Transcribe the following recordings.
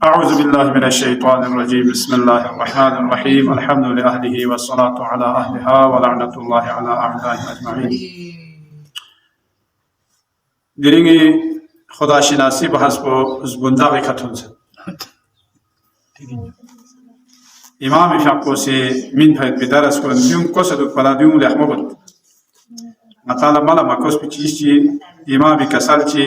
أعوذ بالله من الشيطان الرجيم بسم الله الرحمن الرحيم الحمد لأهله والصلاة على أهلها ولعنة الله على أعدائهم أجمعين. Diringi Khuda Shinasi bahas po zbundagi katun se. Imam Shaqo se min phayt bidaras ko diun ko se duk pala diun lehmo bol. Matala mala makos pichichi imam bi kasalchi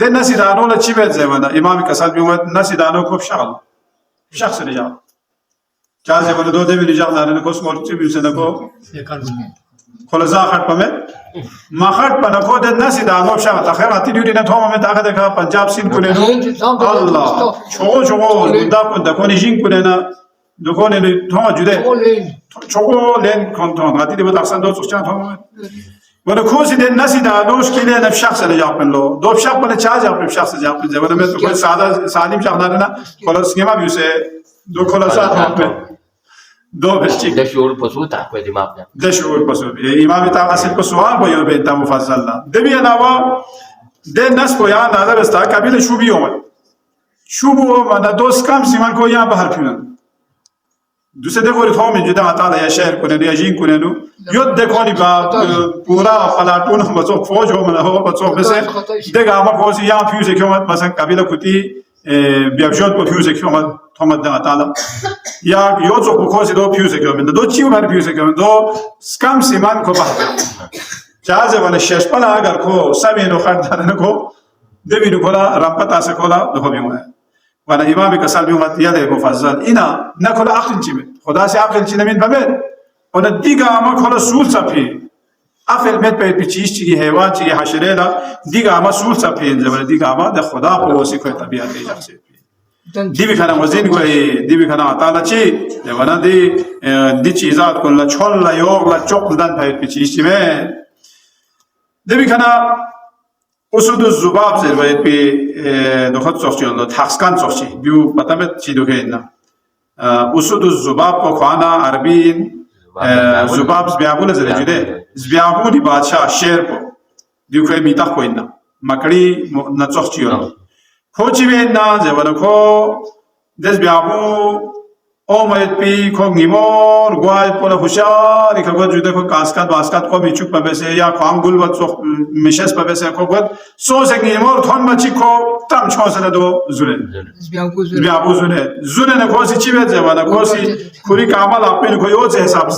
ده نسیدانو لا چی بیت زمانه امام کساد میومد نسیدانو خوب شخص نجات چه زمانه دو می نجات دارن کوس مورچی بیسنه کو خلاصا خط پمه ما خط پنا کو ده نسیدانو شخص تخیر اتی دیوری نه تومه تا خد که پنجاب سین کنه الله چو دا کن دکونی جین کنه نه دکونی تومه جوده چو لین کنتون اتی دیو دکسان دو چوچان تومه ولی کوسی دن نسیدانوش کلی نف شخص نجات پنلو دو شخص پنه چه جاب شخص نجات پنجه ولی من تو کوی سالم شخص نداره خلاص نیم بیوسه دو خلاصا تومه دو بچی دشور پسو تا کوی دیماب نه دشور پسو امام تا اصل پسوال باید به انتام مفصل لا دبی نوا دن نس کو یا نظر است کابل شوبی اومد شوبو من دوست کم سیمان کو یا بهر پیون دوسته دیگری تو می جدا عطا یا شهر کنه یا جین کنه نو یاد دکانی با پورا پلاتون هم بچه فوج هم نه هوا بچه مثل دیگر اما کوسی یا فیوزه که اومد مثلا قبیله کتی بیابجاد با فیوزه که اومد تومد دن عطا یا یاد زو کوسی دو فیوزه که اومد دو چیو بر فیوزه که اومد دو سکم سیمان کو بحث جازه ولی شش پلا اگر کو سبینو خرد دارن کو دبینو کولا رمپت آسه کولا دو بیمه وانا امام کسال میومد یاد مفضل اینا نکل عقل چیه خدا سے عقل چیه نمین بمن اون دیگه اما کلا سول سپی عقل مت به چیز چیه حیوان چیه حشره لا دیگه اما سول سپی انجام دیگه اما ده خدا پوسی کوی طبیعت ایجاد دی بخنا وزین کوی دی بخنا تعالی چی وانا دی چیزات کلا چول لا یوغ لا چوک دان به چیز چیه دی بخنا اسود الزباب زربایت به دخت سوچی الله تحسکان سوچی بیو بتامت چی دوگه اینا اسود الزباب کو خوانا عربین زباب زبیابون زرجیده زبیابونی بادشاه شیر کو دیو که میتا کو اینا مکری نسوچی الله کوچی به اینا زبان کو دز بیابو اومد پی کو نیمور گوای پول خوشاری که گوید جوده کو کاسکات کو بیچوک پبسه یا کانگول و تو میشس پبسه کو گوید سوز نیمور تون مچی کو تام چهارسنه دو زونه بیابو زونه نکوسی چی بیاد زبانه کوسی کوری کامل آپین کو یوز حساب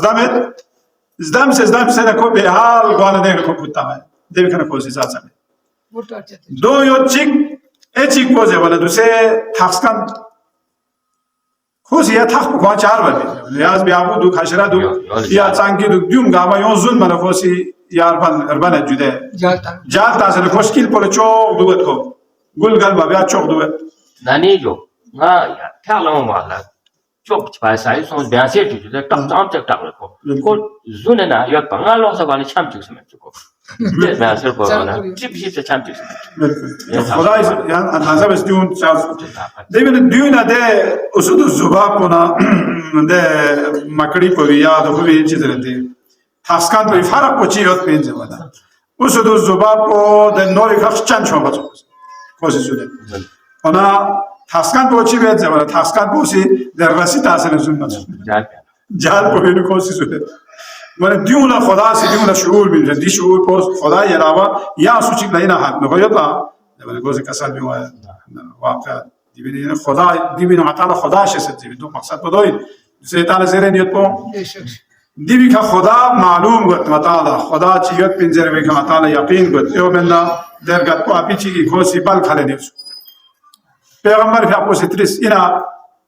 زدم سه نکو به حال گوانه دیگر کو پوتامه دیگر کنه کوسی زاسمه دو یو چیک کو زبانه دوسه تاکسکان کوسی یا تاخ بکوان چهار بردی لیاز بیابو دو خشره دو یا چانگی دو دیوم گاما یون زون من کوسی یا اربان جوده جال تاسه کوشکیل پول چوک دوت کو گل گل بابیا چوک دوت نانی جو ها یا کلام والا چوک پایسایی سوز بیانسی جوده تام چک تاکل کو زونه نه یا پنگالو سوانی چم چک سمت کو بیانسی کو نه چیپی چم چک خدای یان اندازه بس دیون چاز دیوین دیونا ده اسود الزباب کنا ده مکڑی پویا دو کوی چیز رہتی تاسکان توی فرق پوچی یاد پینزه ودا اوسو دو زباب کو د نوری کخ چند شما بچو کوسی شده اونا تاسکان پوچی بیاد ودا تاسکان پوسی در رسی تاسن زون نشد جال کو اینو کوسی شده من دیونا خدا سی دیونا شعور بیل دی شعور پوس خدا یراوا یا سوچی لینا حق نگویتا من کوسی کسال بیوا واقع دیبین خدا دیبین عطا خدا شست دیبین دو مقصد بدوید سیطان زیر نیت پو دیبی که خدا معلوم گفت مطالعه خدا چی یک پنجره بگم مطالعه یقین گفت یو بنده در گفت پو اپی چی کوسی بال خاله نیست پیغمبر فی اپوسی تریس اینا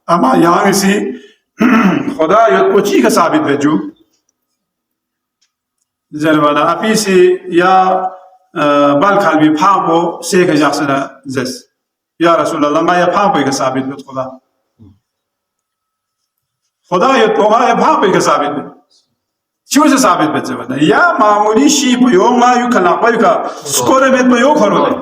اما یهانی سی خدا یک پو چی که ثابت بجو زروانا اپی سی یا بال خال بی پاپو سی که جاکسنا زس یا رسول الله ما یا پاپو که ثابت بود خدا یک پو ما یا پاپو که ثابت بود چیو سے ثابت بچے بتا یا معمولی شی پیو ما یو کلا پای کا سکور مت پیو کھرو دے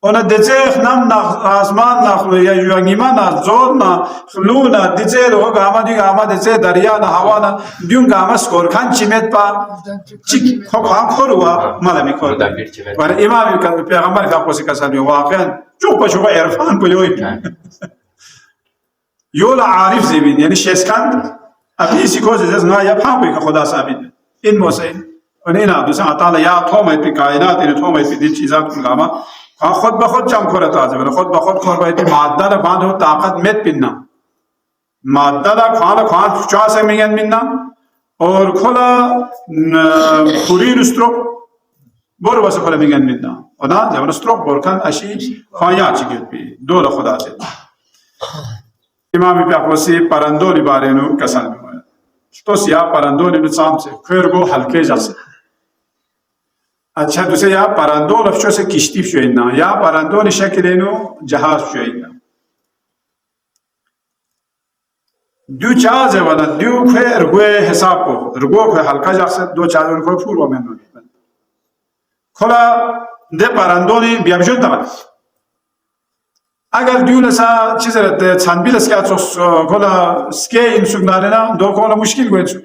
اونا دچے نام نا آسمان نا یا یو نیما نا زور نا خلونا دچے رو گاما دی گاما دچے دریا نا ہوا نا دیون گاما سکور کھان چیمت پا چیک کھو کھان کھروا مالا می کھر ور امام کا پیغمبر کا کوسی کا سال واقعا چوپ چوپ عرفان پیو یو لا عارف زمین یعنی شیسکان ابھی اسی کو سے نہ یا پھاں کوئی خدا ثابت ان موسین اور اینا دوسرا تعالی یا تھومے پہ کائنات نے تھومے پہ دی چیزاں کو گاما خود بخود چم کرتا ہے خود بخود کھور بیت مادہ نہ باندھ ہو طاقت مت پننا مادہ دا کھان کھان چا سے مین مننا اور کھلا پوری رسترو بور واسه کھلا مین مننا انا جب رسترو بورکان اشی خایا چگیت پی دو خدا سے امام پیاپوسی پرندولی بارے نو کسان تو سیا پرندولی نو سام سے خیرگو ہلکے جاسے اچھا دوسرے یا پرندو لفشو سے کشتی شوئینا یا پرندولی شکلی نو جہاز شوئینا دو چازے والا دو خیرگوے حساب کو رگو خیر ہلکا جاسے دو چازے ان کو پھول و میں نو کھولا دے پرندولی بیابجون دمت اگر دیو لسا چیز رہتے چند بیل اسکیا چوس کولا سکے این سگنارے نا دو کولا مشکل گوئے چو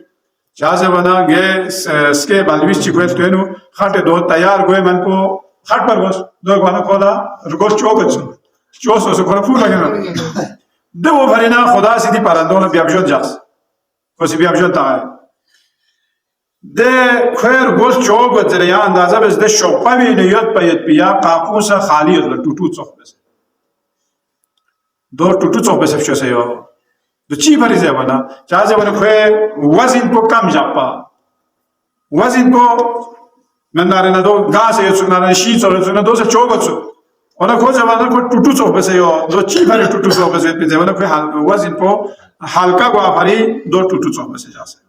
جازے بنا گئے سکے بالویس چی گوئے تو خاٹے دو تیار گوئے من کو خاٹ پر گوش دو گوانا کولا رگوش چوکت چو چوس وسو کولا پھول لگے نا دو وہ بھرینا خدا سی دی پرندونا بیابجون جاس کوسی بیابجون تا ہے دے خیر گوش چوکت زرے یا اندازہ بس دے شوپا بھی نیت پیت پیا قاقوسا خالی ادھر ٹوٹو چوک بس دور ٹوٹو چوک بس فشو سے یو دو چی بھری زے بنا چاہے بنا کوئی وزن کو کم جاپا وزن کو من نارے دو گاس ہے سو نارے شی چو سو دو سے چوک چو اونا کو زے بنا کو ٹوٹو چوک بس یو دو چی بھری ٹوٹو چوک بس پہ زے بنا کوئی وزن کو ہلکا گوا بھری دو ٹوٹو چوک بس جا سے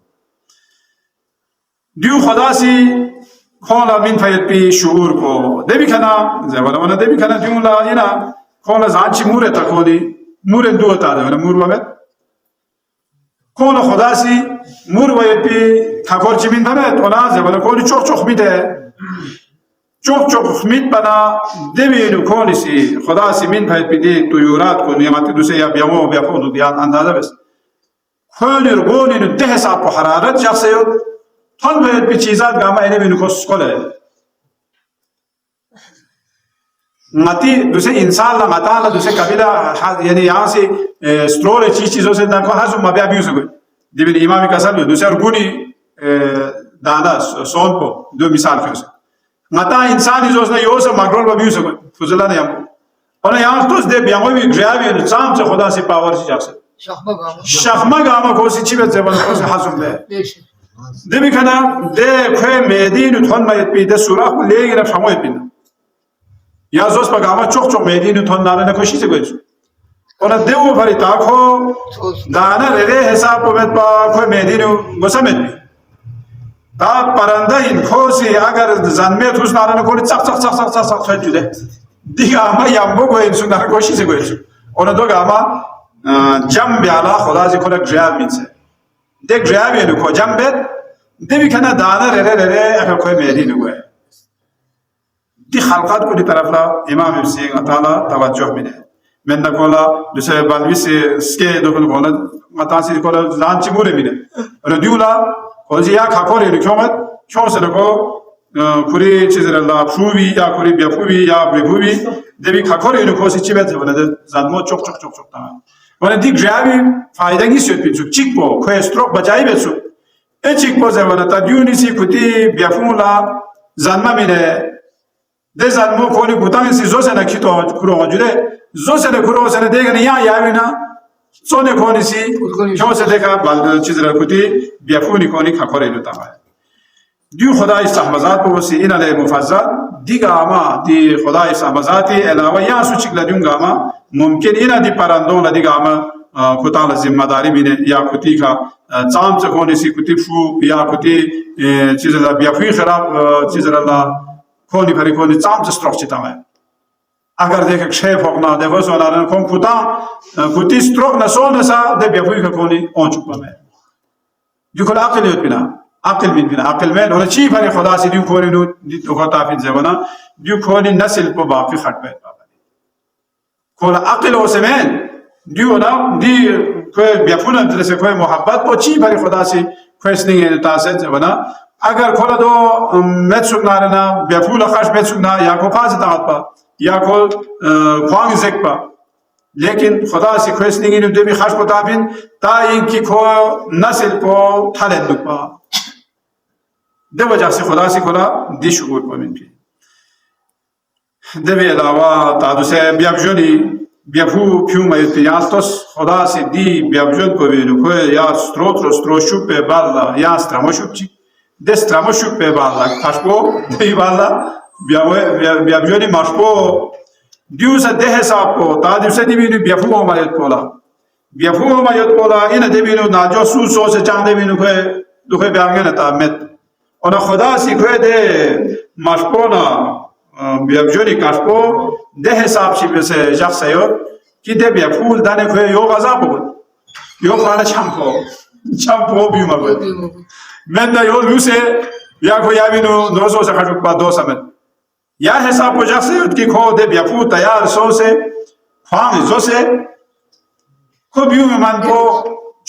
دیو خدا سی کھولا من فیت پی شعور کو دے بھی کھنا زے بنا دے بھی کھنا دیو لا اینا کھولا زانچی مورے تا کھولی مورے دو تا دے مور وامت کھولا خدا سی مور ویت پی کھاکور چی بین دمت اونا زے بنا کھولی چوک چوک میتے چوک چوک میت بنا دے بھی اینو کھولی سی خدا سی من فیت پی دی تویورات کو نیماتی دوسے یا بیامو بیافو دو دیان اندازہ بس کھولی رگولی نو دہ ساپ کو حرارت جاکسے یو تھن فیت پی چیزات گاما اینے بھی نکو سکولے متی دوسرے انسان لا متا لا دوسرے قبیلہ یعنی یہاں سے سترول چیزوں سے نہ کو ہزم مبیا بیوز گئے دیبن امام کا سال دوسرے رگونی دادا سون کو دو مثال کر سے متا انسان جو ہے یہ سے مغرور بیوز گئے فضلا نے ہم اور یہاں تو دے بیامو بھی گریوی چام سے خدا سے پاور سے جا سے شخما گاما کو سی چیز سے بنا کو سے ہزم لے دیبی کنا دے کھے میدین تھون میت پی دے سوراخ لے گنا فمو پین یا زوس پا گاما چوک چوک میدین تھون نانا نکوشی سے گوئے چو اونا دیو بھری تاکو دانا رے حساب پا میت پا کوئی میدین گوسا میت بھی تا پرندہ ان کھوسی اگر زنمیت خوش نانا نکولی چک چک چک چک چک چک خیل جو دے دی گاما یامبو گوئے انسو نانا کوشی سے گوئے چو اونا دو گاما جم بیالا خدا زی کھولا گریاب مین سے دے گریاب یہ نکو جم بیت دیوی کنا دانا رے اگر کوئی میدین گوئے دی خلقات کو دی طرف لا امام ابن تعالی توجہ منے من نقولا دوسرے بالوی سے سکے دو کل گولا matasi ko zan chi mure mine radiula ko ji ya khakore ni khomat khosere ko kuri chizralla phubi ya kuri byapubi ya brebubi debi khakore ni ko si chibet bana zanmo chok ta bana dik jabi fayda gi syot pichu chikpo ko stroke bajai besu e chikpo zevana ta diuni si kuti byafula zanma mine de zanmo ko ni butang si zo sana kito kuro jude zo sana kuro sana de gani ya yavina sone ko ni si khose dekha bal chizra kuti byafuni ko ni khakore ni ta دیو خدای استحمزات په وسی ان له مفضل دیګه ما دی خدای استحمزات علاوه یا سو چګل دیونګه ما ممکن ان دی پرندون له دیګه ما کوتاله ذمہ داری مینه یا کوتی کا چام څه کونی سی کوتی فو یا کوتی چیز دا بیا فی خراب چیز الله کونی پری کونی چام څه ستروک چتا ما اگر دیکھ شیف ہونا د وسولارن کوم کوتا کوتی ستروک نه سول نسا د بیا فی کونی اون چوک ما جو کلا عقل یوت بنا عقل من بنا عقل من ولا شيء فري خدا سي ديو كوني نو دي تو خطا في زمانه ديو كوني نسل کو باقي خط پہ کولا عقل و سمن ديو نا دي کو بيفون درس کو محبت کو شيء فري خدا سي کوسنگ ان تاسه زمانه اگر کولا دو مت سنارنا بيفول خش مت سنا یا کو فاز دات پا یا کو خوان زک پا لیکن خدا سي کوسنگ ان دي خش کو تابين تا ان کی کو نسل کو تھلے لپا ده وجہ سے خدا سے کلا دی شعور پامن پی ده به علاوه تا دوسه بیابجونی بیابو پیو مایتیاستوس خدا سے دی بیابجون کو بینو کو یا سترو شوپ به بالا یا استرامو شوپ چی ده استرامو شوپ به بالا کاشپو دی بالا بیابجونی ماشپو دیوسه ده حساب کو تا دوسه دی بینو بیابو مایت پولا این ده بینو ناجو سو سے چاند بینو کو دوخه بیانگن تا مت ona خدا سیکھے دے مشپونا بیابجونی کاشپو دے حساب شی پہ سے شخص ہے کہ دے بیابول دانے کھوئے یو غذا بود یو کھانا چمپو بیوما بود من دا یو لوسے یا کھو یا بینو نوزو سے کھٹک با دو سمت یا حساب کو شخص ہے کہ کھو دے بیابول تیار سو سے خوان زو سے کھو بیومی من کو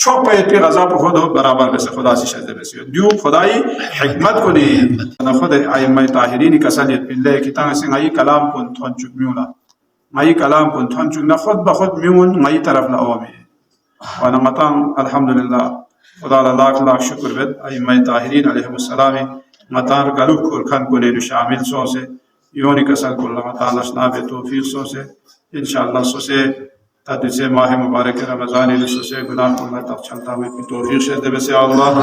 چوک پہ اتنی غذا پہ خود برابر بسے خدا سے شہدے بسے دیو خدای حکمت کو نہیں خود آئیمہ طاہرینی کسلیت باللہ کی تانگ سے آئی کلام کن تھون چک میولا آئی کلام کن تھون چک نا خود بخود میون آئی طرف لعوامی وانا مطان الحمدللہ خدا لاکھ شکر بد آئیمہ طاہرین علیہ السلام مطان گلوک کورکھن کو نیو شامل سو سے یونی کسل کل مطان لشناب توفیق سو سے انشاءاللہ سو سے تدریس ماہ مبارک رمضان سو سے گناہ کو اللہ تک چلتا ہمیں توفیق سے دے بسے اللہ